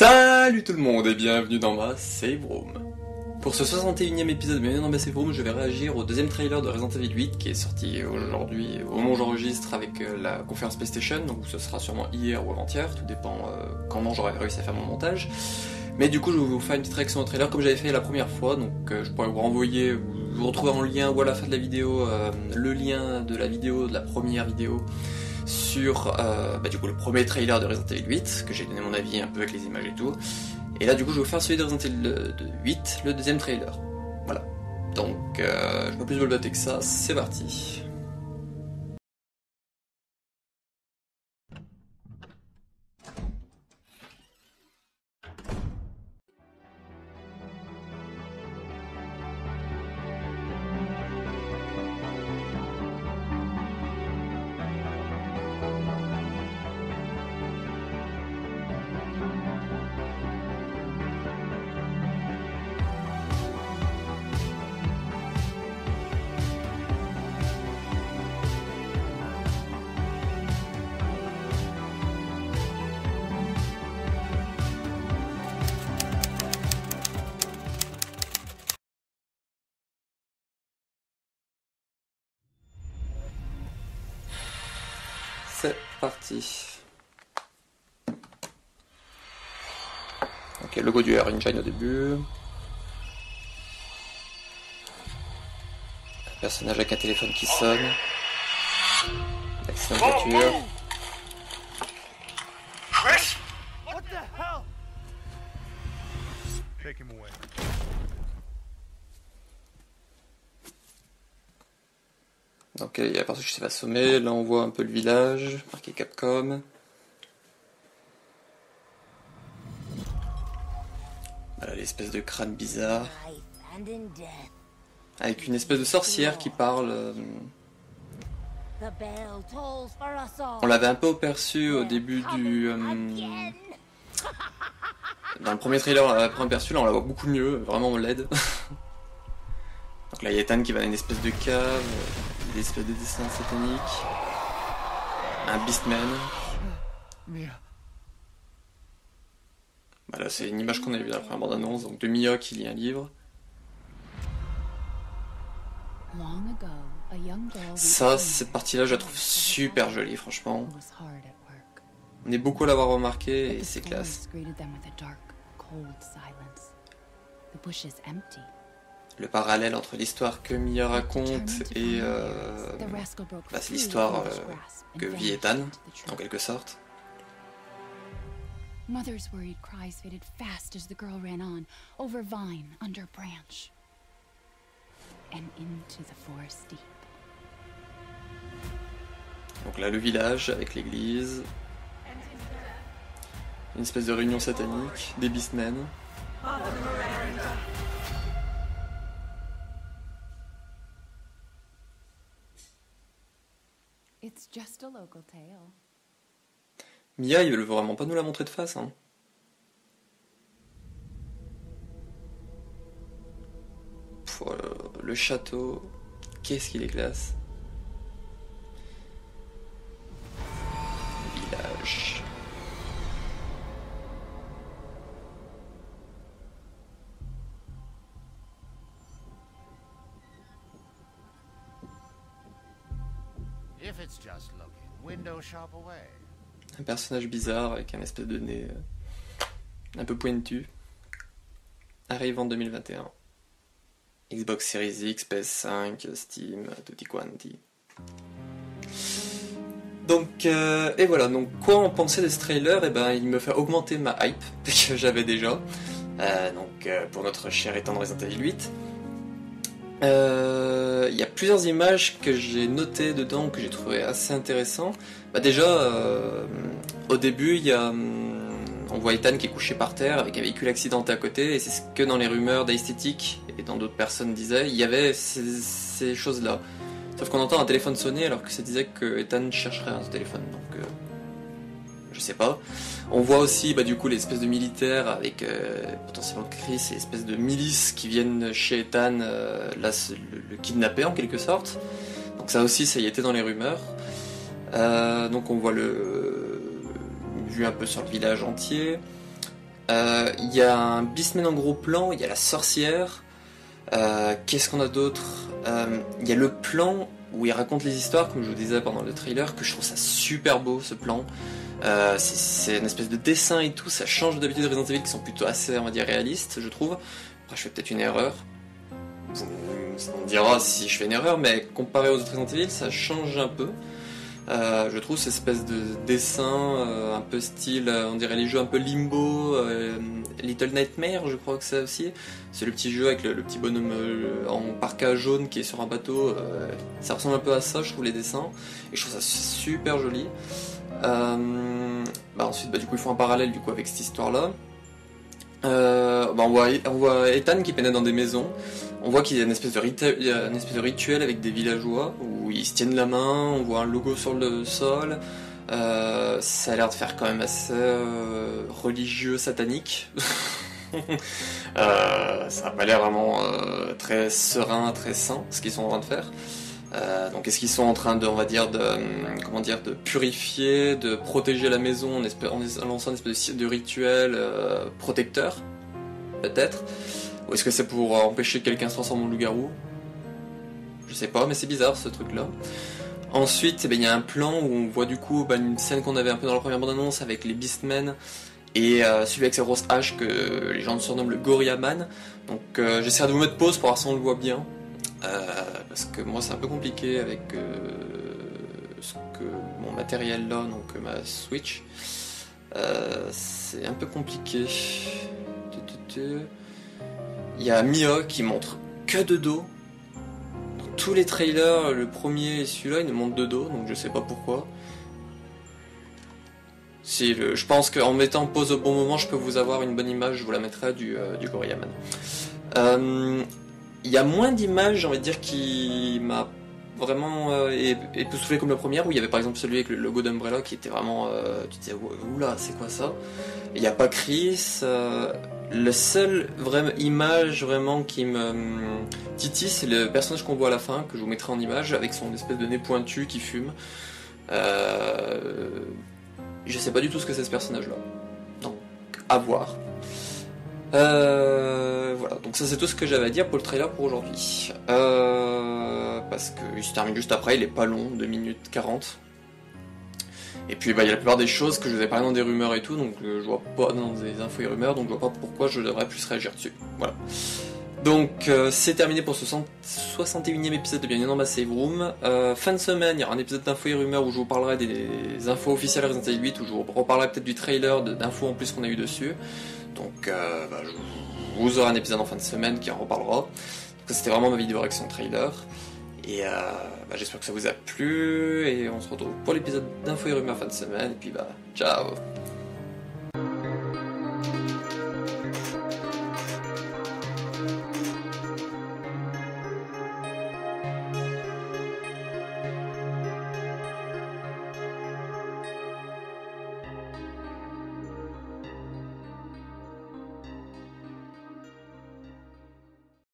Salut tout le monde et bienvenue dans ma Save Room. Pour ce 61e épisode de Bienvenue dans ma Save Room, je vais réagir au deuxième trailer de Resident Evil 8 qui est sorti aujourd'hui au moment où j'enregistre avec la conférence PlayStation, donc ce sera sûrement hier ou avant-hier, tout dépend comment j'aurai réussi à faire mon montage. Mais du coup je vais vous faire une petite réaction au trailer comme j'avais fait la première fois, donc je pourrais vous renvoyer, vous retrouver en lien ou à la fin de la vidéo le lien de la vidéo, de la première vidéo sur du coup le premier trailer de Resident Evil 8, que j'ai donné mon avis un peu avec les images et tout. Et là du coup je vais vous faire celui de Resident Evil 8, le deuxième trailer. Voilà. Donc je vais pas plus vous le dater que ça, c'est parti. C'est parti. Ok, logo du Air Engine au début. Un personnage avec un téléphone qui sonne. Accident de voiture. Chris? What the hell? Take him away. Donc il y a un personnage qui s'est fait assommer. Là on voit un peu le village, marqué Capcom. Voilà l'espèce de crâne bizarre. Avec une espèce de sorcière qui parle. On l'avait un peu aperçu au début du... Dans le premier trailer, on l'avait un peu aperçu, là on la voit beaucoup mieux, vraiment LED. Donc là il y a Ethan qui va dans une espèce de cave, une espèce de dessin satanique. Un Beastman. Voilà, c'est une image qu'on avait vue dans la première bande-annonce, donc de Mia qui lit un livre. Ça, cette partie-là, je la trouve super jolie, franchement. On est beaucoup à l'avoir remarqué et c'est classe. Le parallèle entre l'histoire que Mia raconte et c'est l'histoire que vit Ethan, en quelque sorte. Mother's worried cries faded fast as the girl ran on, over vine, under branch, and into the forest deep. Donc là, le village avec l'église. Une espèce de réunion satanique, des Beastmen. It's just a local tale. Mia, il veut vraiment pas nous la montrer de face, hein. Le château, qu'est-ce qu'il est classe. Village. If it's just looking, window shop away. Un personnage bizarre avec un espèce de nez un peu pointu. Arrive en 2021. Xbox Series X, PS5, Steam, tutti quanti. Donc, et voilà, donc quoi en penser de ce trailer? Eh ben, il me fait augmenter ma hype, que j'avais déjà. Pour notre cher étendre Resident Evil 8. Il y a plusieurs images que j'ai notées dedans, que j'ai trouvé assez intéressant. Au début, on voit Ethan qui est couché par terre avec un véhicule accidenté à côté, et c'est ce que dans les rumeurs d'esthétique et dans d'autres personnes disaient, il y avait ces choses-là. Sauf qu'on entend un téléphone sonner alors que ça disait que Ethan chercherait un téléphone, donc je sais pas. On voit aussi du coup l'espèce de militaire avec potentiellement Chris et l'espèce de milice qui viennent chez Ethan le kidnapper en quelque sorte. Donc ça aussi, ça y était dans les rumeurs. Donc on voit une vue un peu sur le village entier. Il y a un Beastman en gros plan, il y a la sorcière. Qu'est-ce qu'on a d'autre? Il y a le plan où il raconte les histoires, comme je vous disais pendant le trailer, que je trouve ça super beau ce plan. C'est une espèce de dessin et tout, ça change d'habitude de Resident Evil qui sont plutôt assez, on va dire, réalistes, je trouve. Après, je fais peut-être une erreur. On dira si je fais une erreur, mais comparé aux autres Resident Evil, ça change un peu. Je trouve cette espèce de dessin un peu style, on dirait les jeux un peu Limbo, Little Nightmare, je crois que c'est aussi. C'est le petit jeu avec le petit bonhomme en parka jaune qui est sur un bateau. Ça ressemble un peu à ça, je trouve, les dessins. Et je trouve ça super joli. Ensuite, du coup, ils font un parallèle du coup avec cette histoire-là. On voit Ethan qui pénètre dans des maisons. On voit qu'il y a une espèce de rituel avec des villageois où ils se tiennent la main, on voit un logo sur le sol. Ça a l'air de faire quand même assez religieux, satanique. Ça n'a pas l'air vraiment très serein, très sain ce qu'ils sont en train de faire. Donc est-ce qu'ils sont en train de, on va dire, de purifier, de protéger la maison en lançant une espèce de rituel protecteur, peut-être? Ou est-ce que c'est pour empêcher que quelqu'un se transforme en loup-garou? Je sais pas, mais c'est bizarre ce truc-là. Ensuite, il y a un plan où on voit du coup une scène qu'on avait un peu dans la première bande-annonce avec les Beastmen et celui avec sa grosse hache que les gens surnomment le Gorilla Man. Donc j'essaierai de vous mettre pause pour voir si on le voit bien. Parce que moi c'est un peu compliqué avec mon matériel là, donc ma Switch. C'est un peu compliqué. Il y a Mia qui montre que de dos. Dans tous les trailers, le premier et celui-là, il ne montre de dos, donc je sais pas pourquoi. Je pense qu'en mettant pause au bon moment, je peux vous avoir une bonne image, je vous la mettrai du Gorilla Man. Il y a moins d'images, j'ai envie de dire, qui m'a vraiment époustouflé comme la première, où il y avait par exemple celui avec le logo d'Umbrella qui était vraiment... tu te disais, oula, c'est quoi ça? Il n'y a pas Chris. La seule vraie image vraiment qui me titille, c'est le personnage qu'on voit à la fin, que je vous mettrai en image, avec son espèce de nez pointu qui fume. Je sais pas du tout ce que c'est ce personnage-là. Donc, à voir. Voilà, donc ça c'est tout ce que j'avais à dire pour le trailer pour aujourd'hui. Parce qu'il se termine juste après, il est pas long, 2 minutes 40. Et puis il y a la plupart des choses que je vous ai parlé dans des rumeurs et tout, donc je vois pas dans des infos et rumeurs, donc je vois pas pourquoi je devrais plus réagir dessus. Voilà. Donc c'est terminé pour ce 61e épisode de Bienvenue dans ma Save Room. Fin de semaine, il y aura un épisode d'infos et rumeurs où je vous parlerai des infos officielles Resident Evil 8, où je vous reparlerai peut-être du trailer, d'infos en plus qu'on a eu dessus. Donc vous aurez un épisode en fin de semaine qui en reparlera. Donc c'était vraiment ma vidéo réaction trailer. Et j'espère que ça vous a plu. Et on se retrouve pour l'épisode d'infos et rumeurs fin de semaine. Et puis ciao.